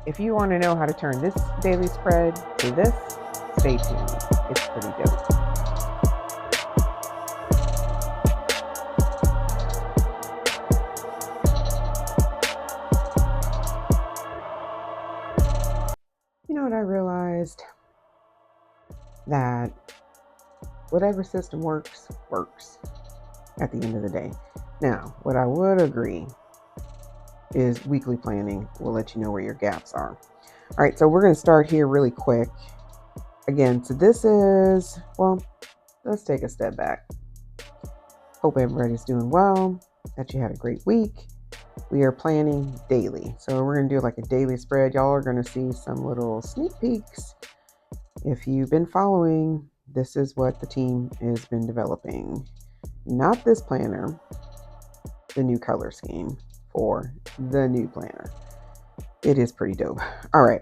If you want to know how to turn this daily spread to this, stay tuned. It's pretty dope. You know what I realized? That whatever system works at the end of the day. Now, what I would agree is weekly planning will let you know where your gaps are. All right, so we're going to start here really quick. Again, so this is, well, let's take a step back. Hope everybody's doing well, that you had a great week. We are planning daily. So we're going to do like a daily spread. Y'all are going to see some little sneak peeks. If you've been following, this is what the team has been developing. Not this planner, the new color scheme for the new planner. It is pretty dope. All right.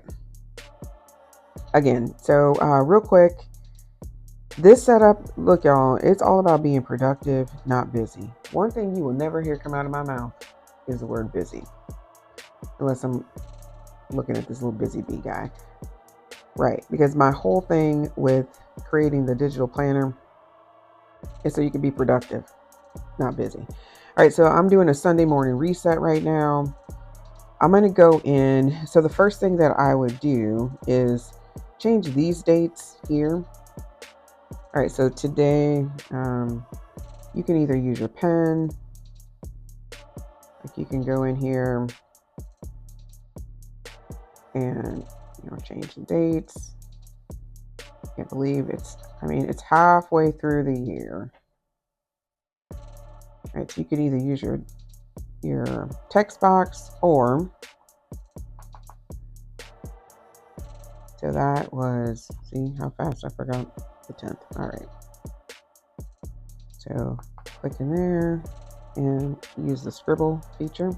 Again, so real quick, this setup, look y'all, it's all about being productive, not busy. One thing you will never hear come out of my mouth is the word busy. Unless I'm looking at this little busy bee guy. Right, because my whole thing with creating the digital planner is so you can be productive, not busy. All right, so I'm doing a Sunday morning reset right now. I'm going to go in. So the first thing that I would do is change these dates here. All right, so today you can either use your pen, like you can go in here and change the dates. Can't believe it's halfway through the year. All right, so you could either use your text box or, so that was, see how fast I forgot the 10th. All right, so click in there and use the scribble feature.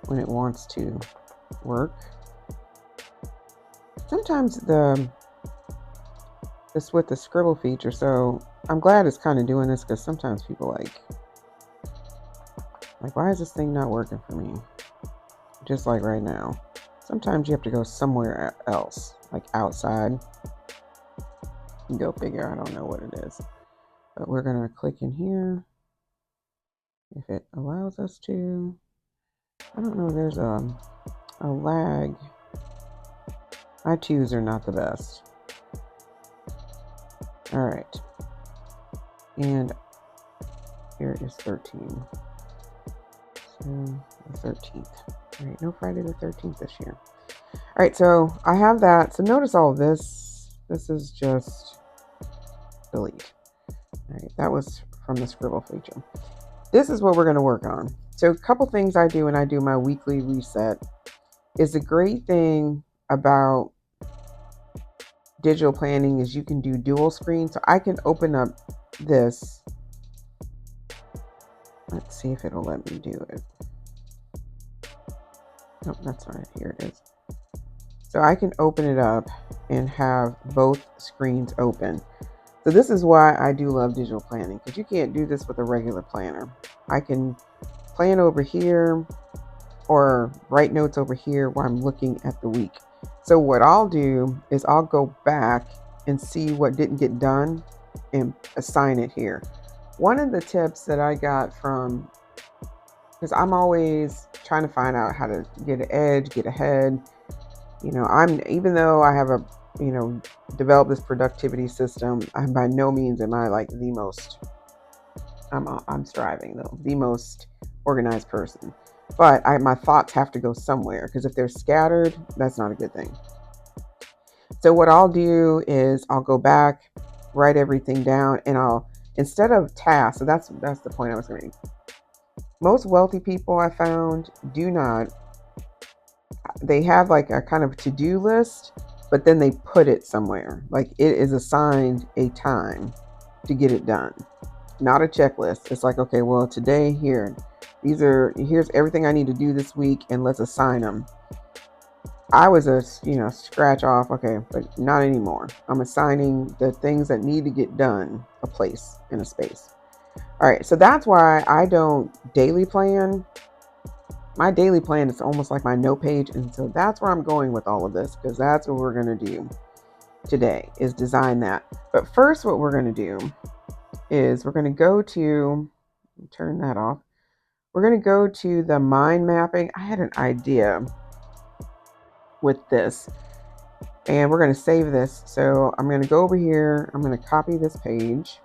When it wants to work. Sometimes this with the scribble feature, so I'm glad it's kind of doing this, because sometimes people like why is this thing not working for me? Just like right now. Sometimes you have to go somewhere else, like outside. Go figure, I don't know what it is. But we're gonna click in here if it allows us to. I don't know, there's a lag. My twos are not the best. All right. And here is 13. So the 13th. All right, no Friday the 13th this year. All right, so I have that. So notice all this. This is just delete. All right, that was from the scribble feature. This is what we're going to work on. So a couple things I do when I do my weekly reset is the great thing about digital planning is you can do dual screen. So I can open up this. Let's see if it'll let me do it. Nope, that's not it. Here it is. So I can open it up and have both screens open. So this is why I do love digital planning, because you can't do this with a regular planner. I can plan over here or write notes over here while I'm looking at the week. So what I'll do is I'll go back and see what didn't get done and assign it here. One of the tips that I got from, because I'm always trying to find out how to get an edge, get ahead. Even though I have developed this productivity system, I'm by no means am I like the most, I'm striving though, the most organized person. But my thoughts have to go somewhere, because if they're scattered, that's not a good thing. So what I'll do is I'll go back, write everything down, and I'll, instead of tasks, so that's the point I was going to make. Most wealthy people I found do not, they have like a kind of to-do list, but then they put it somewhere. Like it is assigned a time to get it done. Not a checklist. It's like, okay, well, today here's everything I need to do this week, and let's assign them. I was scratch off, okay, but not anymore. I'm assigning the things that need to get done a place and a space. All right, so that's why I don't daily plan. My daily plan is almost like my note page. And so that's where I'm going with all of this, because that's what we're going to do today, is design that. But first, what we're going to do is we're going to go to, turn that off. We're going to go to the mind mapping. I had an idea with this, and we're going to save this. So I'm going to go over here. I'm going to copy this page.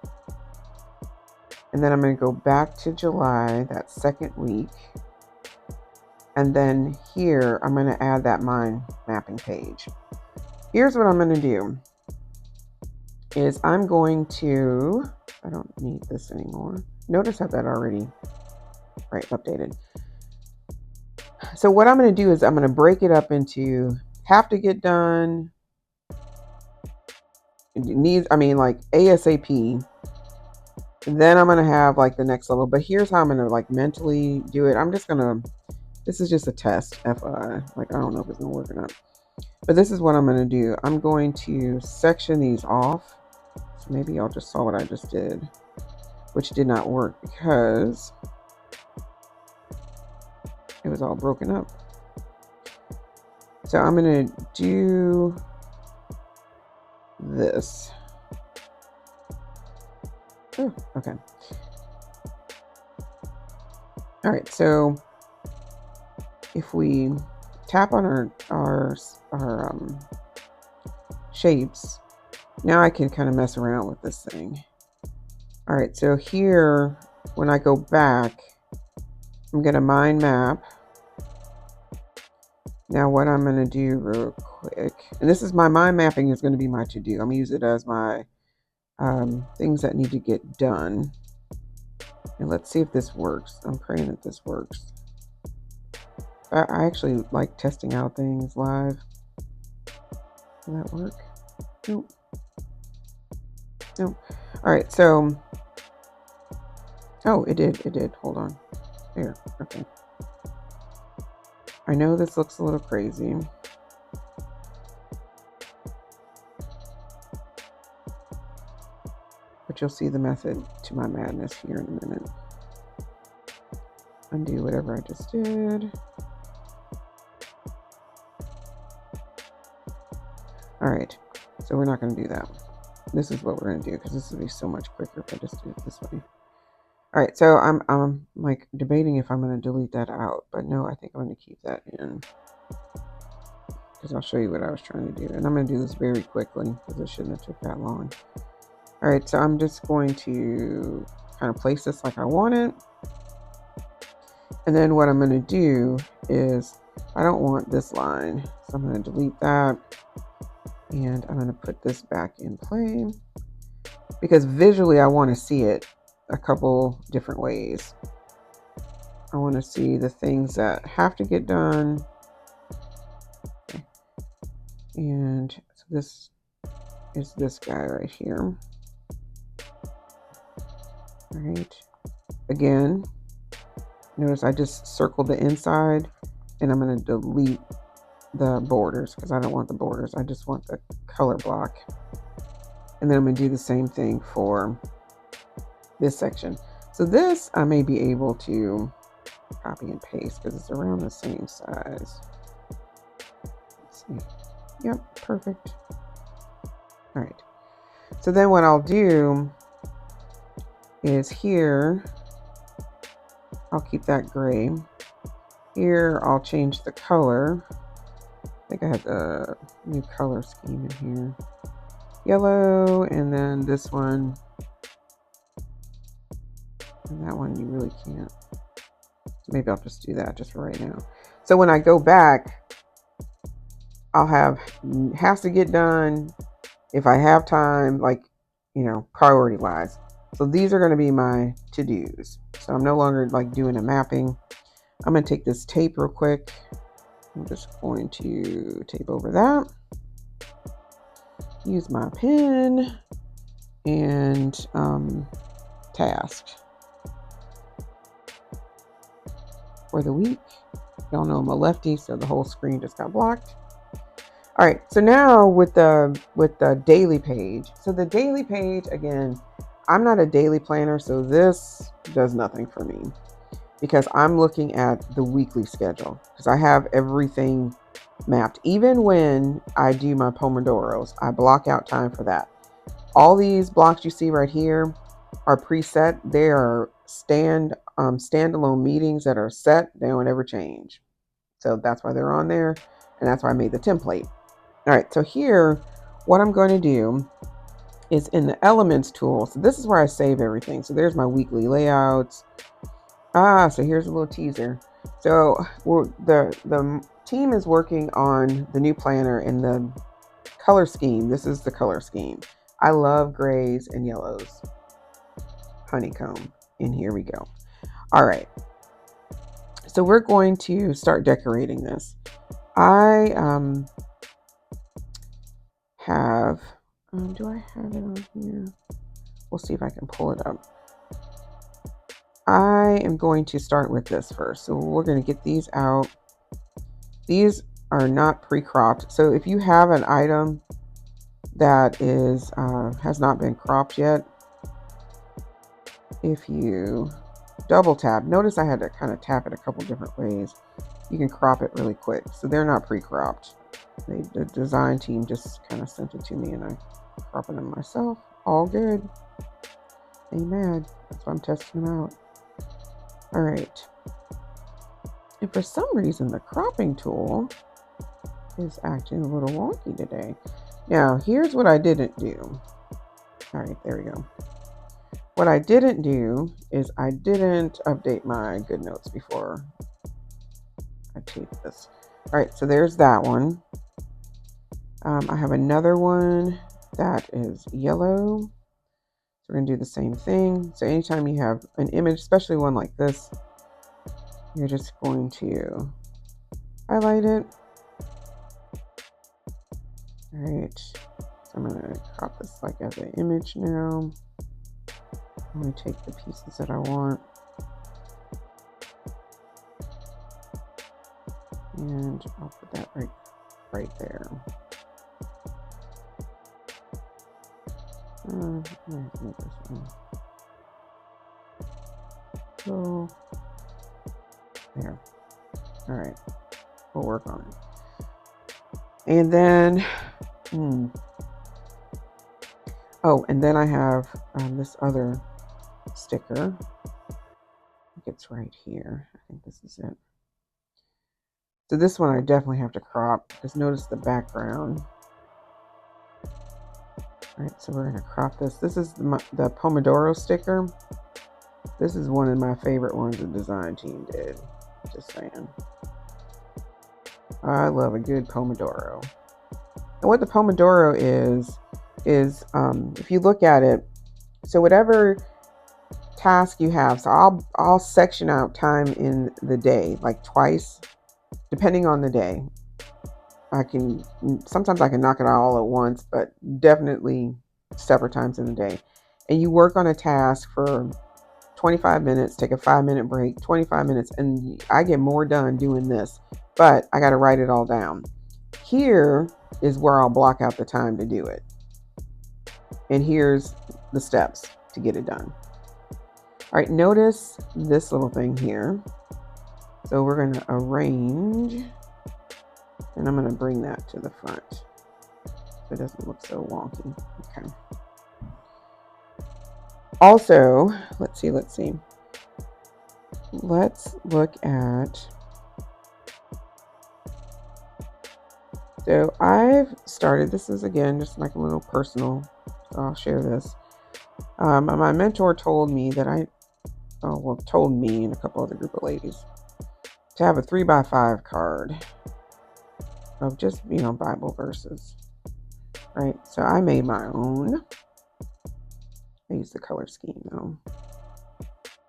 And then I'm going to go back to July, that second week. And then here, I'm going to add that mind mapping page. Here's what I'm going to do is I'm going to, I don't need this anymore. Notice how that already, right, updated. So what I'm going to do is I'm going to break it up into have to get done. It needs, I mean, like ASAP. And then I'm going to have like the next level. But here's how I'm going to like mentally do it. I'm just going to, this is just a test, FYI. Like, I don't know if it's going to work or not. But this is what I'm going to do. I'm going to section these off. So maybe y'all just saw what I just did, which did not work because it was all broken up. So I'm going to do this. Oh, okay. All right. So if we tap on our shapes, now I can kind of mess around with this thing. All right. So here, when I go back, I'm going to mind map. Now what I'm going to do real quick, and this is my mind mapping is going to be my to-do. I'm going to use it as my things that need to get done. And let's see if this works. I'm praying that this works. I actually like testing out things live. Will that work? Nope. Nope. All right, so, oh, it did. Hold on. There, okay. I know this looks a little crazy. But you'll see the method to my madness here in a minute. Undo whatever I just did. All right, so we're not going to do that. This is what we're going to do because this would be so much quicker if I just do it this way. All right, so I'm like debating if I'm going to delete that out, but no, I think I'm going to keep that in because I'll show you what I was trying to do. And I'm going to do this very quickly because it shouldn't have took that long. All right, so I'm just going to kind of place this like I want it. And then what I'm going to do is I don't want this line, so I'm going to delete that. And I'm going to put this back in play because visually I want to see it a couple different ways. I want to see the things that have to get done. Okay. And so this is this guy right here. All right. Again, notice I just circled the inside and I'm going to delete the borders because I don't want the borders. I just want the color block. And then I'm going to do the same thing for this section. So this I may be able to copy and paste because it's around the same size. Let's see. Yep, perfect. All right. So then what I'll do is here, I'll keep that gray. Here, I'll change the color. I think I have a new color scheme in here. Yellow, and then this one. And that one you really can't. So maybe I'll just do that just for right now. So when I go back, I'll have has to get done if I have time, like, you know, priority wise. So these are going to be my to-dos. So I'm no longer like doing a mapping. I'm going to take this tape real quick. I'm just going to tape over that. Use my pen and task for the week. Y'all know I'm a lefty, so the whole screen just got blocked. All right, so now with the daily page. So the daily page, again, I'm not a daily planner, so this does nothing for me because I'm looking at the weekly schedule because I have everything mapped. Even when I do my Pomodoros, I block out time for that. All these blocks you see right here are preset. They are standalone meetings that are set. They don't ever change. So that's why they're on there, and that's why I made the template. All right, so here, what I'm going to do is in the Elements tool. So this is where I save everything. So there's my weekly layouts. So here's a little teaser. So the team is working on the new planner and the color scheme. This is the color scheme. I love grays and yellows. Honeycomb. And here we go. All right. So we're going to start decorating this. I have, do I have it on here? We'll see if I can pull it up. I am going to start with this first. So we're going to get these out. These are not pre-cropped. So if you have an item that is has not been cropped yet, if you double tap, notice I had to kind of tap it a couple different ways. You can crop it really quick. So they're not pre-cropped. The design team just kind of sent it to me and I cropped them myself. All good. Ain't mad. That's why I'm testing them out. All right. And for some reason, the cropping tool is acting a little wonky today. Now, here's what I didn't do. All right, there we go. What I didn't do is I didn't update my GoodNotes before I taped this. All right, so there's that one. I have another one that is yellow. So we're going to do the same thing. So anytime you have an image, especially one like this, you're just going to highlight it. All right, so I'm going to crop this like as an image now. I'm going to take the pieces that I want and I'll put that right there. So there. All right, we'll work on it. And then, oh, and then I have this other sticker. I think it's right here. I think this is it. So this one I definitely have to crop because notice the background. All right, so we're going to crop this. This is the Pomodoro sticker. This is one of my favorite ones the design team did. Just saying. I love a good Pomodoro. And what the Pomodoro is if you look at it, so whatever task you have, so I'll section out time in the day, like twice, depending on the day. Sometimes I can knock it out all at once, but definitely separate times in the day. And you work on a task for 25 minutes, take a 5-minute break, 25 minutes, and I get more done doing this, but I got to write it all down. Here is where I'll block out the time to do it. And here's the steps to get it done. All right, notice this little thing here. So we're going to arrange, and I'm going to bring that to the front so it doesn't look so wonky. Okay. Also, let's see. Let's look at, so I've started, this is again, just like a little personal, so I'll share this. My mentor told me that told me and a couple other group of ladies to have a 3x5 card of just, Bible verses, right? So I made my own. I use the color scheme though.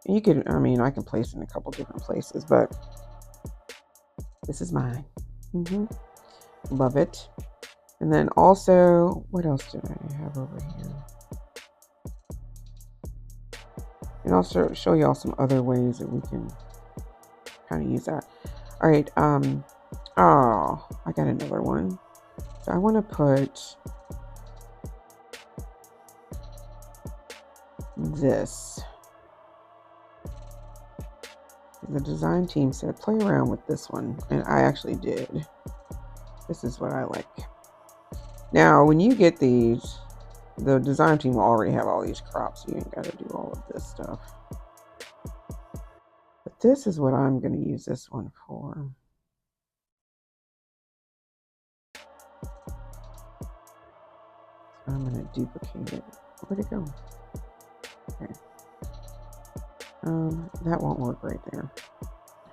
And you can, I can place it in a couple different places, but this is mine. Love it. And then also, what else did I have over here? And I'll show y'all some other ways that we can kind of use that. All right. Oh, I got another one. So I want to put, this. The design team said play around with this one, and I actually did. This is what I like. Now, when you get these, the design team will already have all these crops. You ain't got to do all of this stuff. But this is what I'm going to use this one for. So I'm going to duplicate it. Where'd it go? Okay. That won't work right there.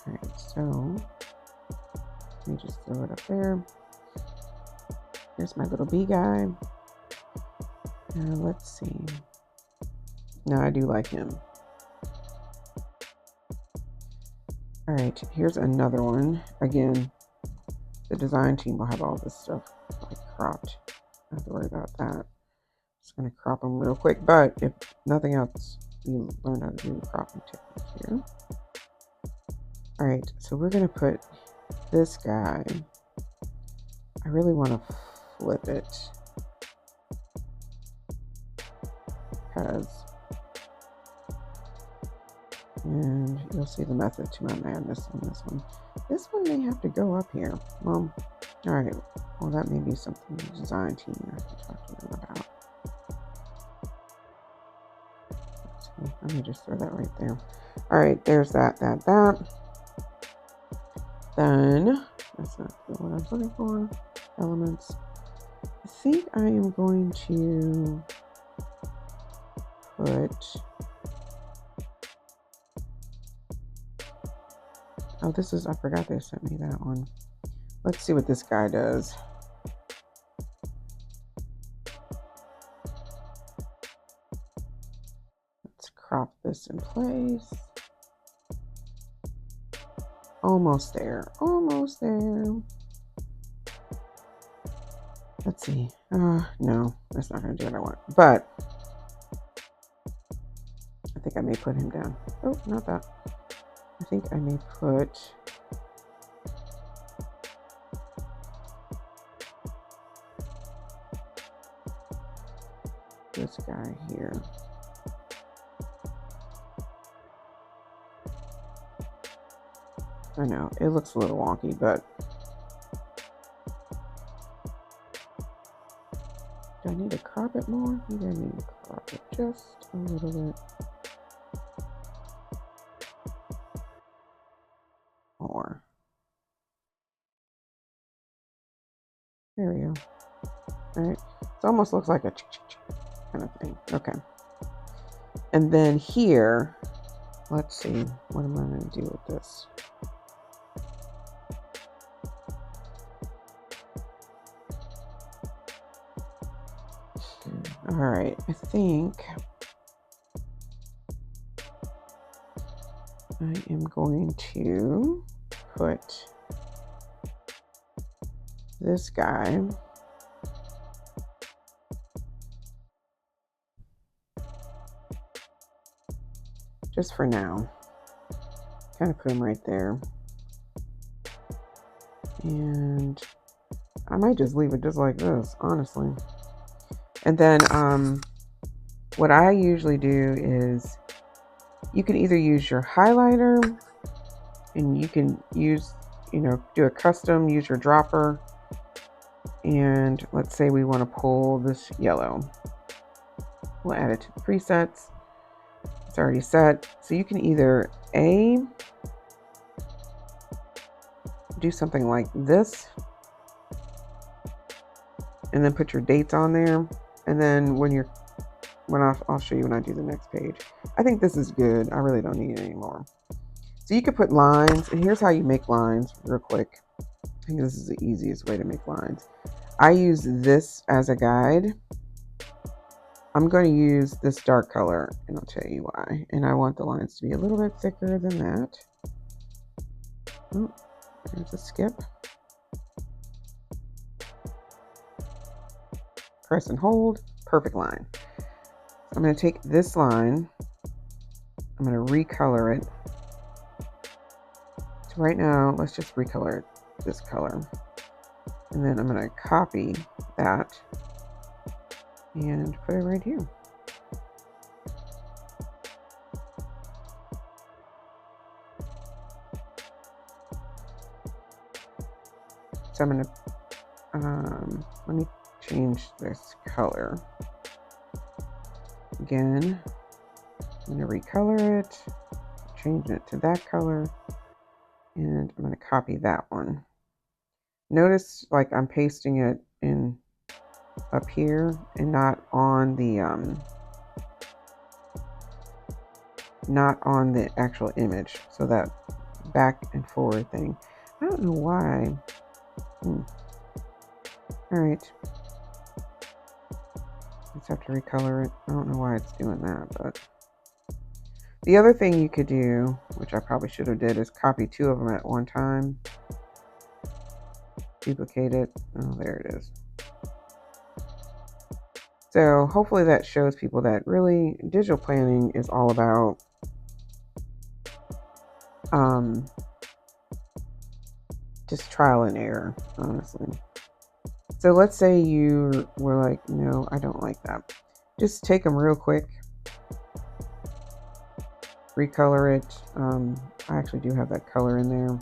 All right, so let me just throw it up there. Here's my little bee guy. Let's see. Now I do like him. All right, here's another one. Again, the design team will have all this stuff like cropped. Don't have to worry about that. Just gonna crop them real quick, but if nothing else, you learn how to do the cropping technique here. All right, so we're gonna put this guy. I really want to flip it because, and you'll see the method to my madness on this one. This one may have to go up here. Well, all right. Well, that may be something the design team I have to talk to them about. Let me just throw that right there. All right, there's that. Then, that's not what I was looking for. Elements. I think I am going to put, oh, this is, I forgot they sent me that one. Let's see what this guy does. Let's crop this in place. Almost there. Almost there. Let's see. No, that's not going to do what I want. But I think I may put him down. Oh, not that. I think I may put this guy here. I know, it looks a little wonky, but do I need to crop it more? Maybe I need to crop it just a little bit more. There we go. All right, it almost looks like a kind of thing. Okay. And then here, let's see, what am I going to do with this? All right, I think I am going to put this guy just for now. Kind of put him right there. And I might just leave it just like this, honestly. And then what I usually do is you can either use your highlighter and you can use, do a custom, use your dropper. And let's say we want to pull this yellow. We'll add it to the presets. It's already set. So you can either do something like this and then put your dates on there. And then I'll show you when I do the next page. I think this is good. I really don't need it anymore. So you could put lines, and here's how you make lines real quick. I think this is the easiest way to make lines. I use this as a guide. I'm going to use this dark color, and I'll tell you why. And I want the lines to be a little bit thicker than that. Oh, there's a skip. Press and hold. Perfect line. I'm going to take this line. I'm going to recolor it. So right now, let's just recolor it this color. And then I'm going to copy that and put it right here. So I'm going to, let me change this color. Again, I'm going to recolor it, change it to that color, and I'm going to copy that one. Notice like I'm pasting it in up here and not on the actual image. So that back and forward thing. I don't know why. All right. Let's have to recolor it. I don't know why it's doing that, but the other thing you could do, which I probably should have did, is copy two of them at one time. Duplicate it. Oh, there it is. So hopefully that shows people that really digital planning is all about just trial and error, honestly. So let's say you were like, no, I don't like that. Just take them real quick, recolor it. I actually do have that color in there.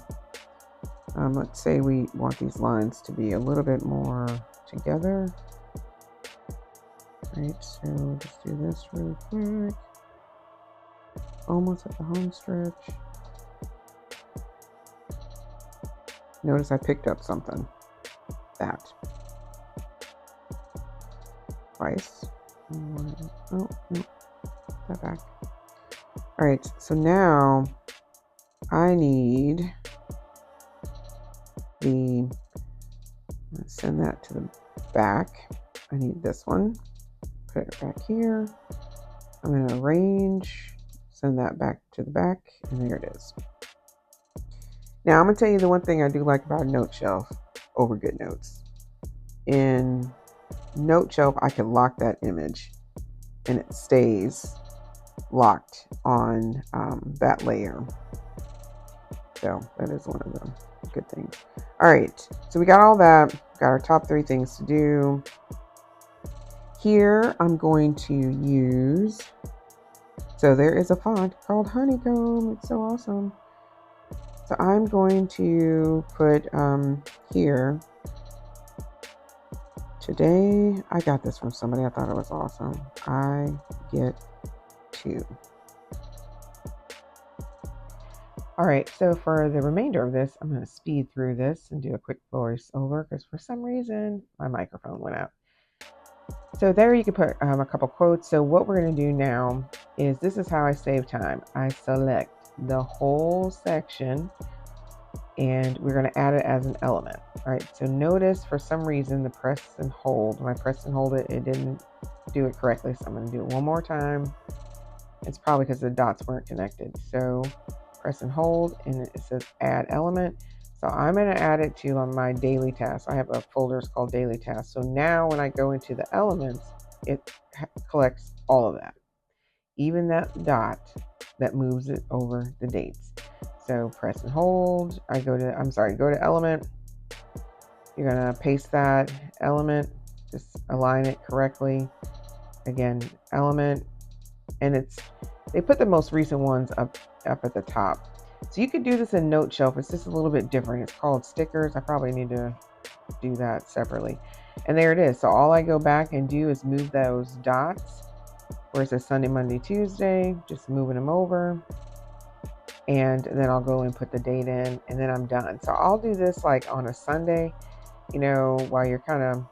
Let's say we want these lines to be a little bit more together. Right, so just do this really quick. Almost at the home stretch. Notice I picked up something. That. Twice. Oh, no. That back. All right, so now I need let's send that to the back. I need this one. Put it back here. I'm going to arrange, send that back to the back, and there it is. Now I'm going to tell you the one thing I do like about Note Shelf over GoodNotes. In Note Shelf, I can lock that image and it stays locked on that layer. So that is one of the good things. All right, so we got all that. Got our top 3 things to do. Here I'm going to use, so there is a font called Honeycomb. It's so awesome. So I'm going to put here, today, I got this from somebody. I thought it was awesome. I get to. All right, so for the remainder of this, I'm going to speed through this and do a quick voice over because for some reason my microphone went out. So there you can put a couple quotes. So what we're going to do now is, this is how I save time. I select the whole section and we're going to add it as an element. All right, so notice for some reason the press and hold, when I pressed and hold it, it didn't do it correctly. So I'm going to do it one more time. It's probably because the dots weren't connected. So press and hold, and it says add element. So I'm going to add it to my daily tasks. I have a folder called daily tasks. So now when I go into the elements, it collects all of that, even that dot that moves it over the dates. So press and hold. Go to element. You're going to paste that element, just align it correctly. Again, element, and they put the most recent ones up at the top. So you could do this in Note Shelf. It's just a little bit different. It's called stickers. I probably need to do that separately. And there it is. So all I go back and do is move those dots where it says Sunday, Monday, Tuesday, just moving them over. And then I'll go and put the date in, and then I'm done. So I'll do this like on a Sunday, while you're kind of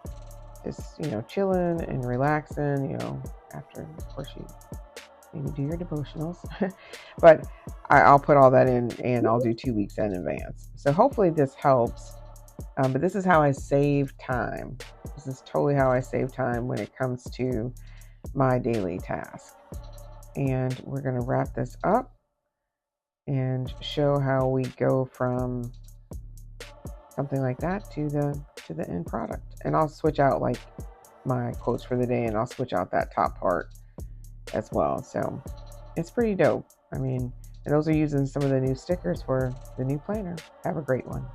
just, chilling and relaxing, after, of course, you maybe do your devotionals. But I'll put all that in, and I'll do 2 weeks in advance. So hopefully this helps. But this is how I save time. This is totally how I save time when it comes to my daily task. And we're going to wrap this up and show how we go from something like that to the end product. And I'll switch out like my quotes for the day, and I'll switch out that top part as well. So it's pretty dope. I mean, and those are using some of the new stickers for the new planner. Have a great one.